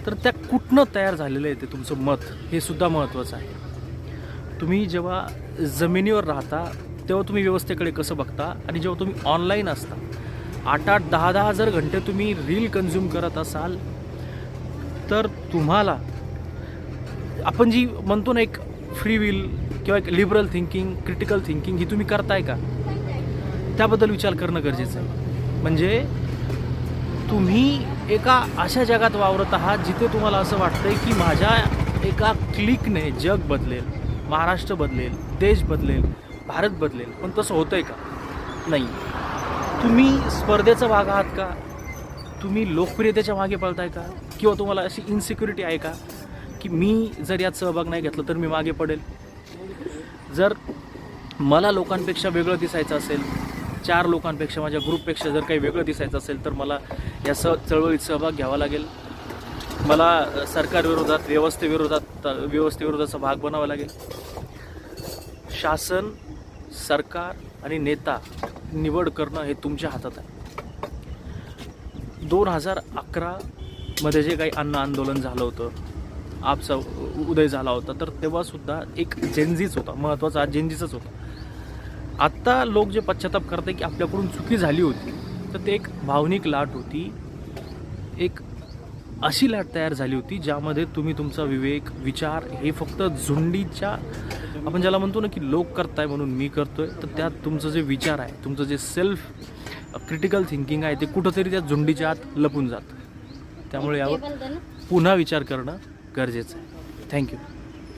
तर त्या कुठनं तयार झालेलं आहे ते तुमचं मत, हे सुद्धा महत्त्वाचं आहे. तुम्ही जेव्हा जमिनीवर राहता तेव्हा तुम्ही व्यवस्थेकडे कसं बघता, आणि जेव्हा तुम्ही ऑनलाईन असता 8-8, 10-10 जर घंटे तुम्ही रील कन्झ्युम करत असाल, तर तुम्हाला आपण जी म्हणतो ना एक फ्री विल किंवा एक लिबरल थिंकिंग, क्रिटिकल थिंकिंग, ही तुम्ही करताय का, त्याबद्दल विचार करणं गरजेचं आहे. म्हणजे तुम्ही एका अशा जगात वावरत आहात जिथे तुम्हाला असं वाटतंय की माझ्या एका क्लिकने जग बदलेल, महाराष्ट्र बदलेल, देश बदलेल, भारत बदलेल. पण तसं होतंय का? नाही. तुम्ही स्पर्धेचा भाग आहात का? तुम्ही लोकप्रियतेच्या मागे पळताय का? किंवा तुम्हाला अशी इन्सिक्युरिटी आहे का की मी जर यात सहभाग नाही घेतला तर मी मागे पडेल? जर मला लोकांपेक्षा वेगळं दिसायचं असेल, 4 लोकांपेक्षा, माझ्या ग्रुपपेक्षा जर काही वेगळं दिसायचं असेल, तर मला या चळवळीत सहभाग घ्यावा लागेल. मला सरकारविरोधात, व्यवस्थेविरोधाचा भाग बनावा लागेल. शासन, सरकार आणि नेता निवड करणं हे तुमच्या हातात आहे. 2011 मध्ये जे काही अन्न आंदोलन झालं होतं, आपचा उदय झाला होता, तर तेव्हासुद्धा एक जेनझीच होता, महत्त्वाचा हा जेनझीचाच होता. आत्ता लोक जे पश्चाताप करते की आपल्याकडून चुकी झाली होती, तर ते एक भावनिक लाट होती, एक अशी लाट तयार झाली होती ज्यामध्ये तुम्ही तुमचा विवेक, विचार हे फक्त झुंडीच्या, आपण ज्याला म्हणतो ना की लोक करताय म्हणून मी करतोय, तर त्यात तुमचं जे विचार आहे, तुमचं जे सेल्फ क्रिटिकल थिंकिंग आहे, ते कुठंतरी त्या झुंडीच्या आत लपून जातं. त्यामुळे यावर पुन्हा विचार करणं गरजेचं आहे. थँक्यू.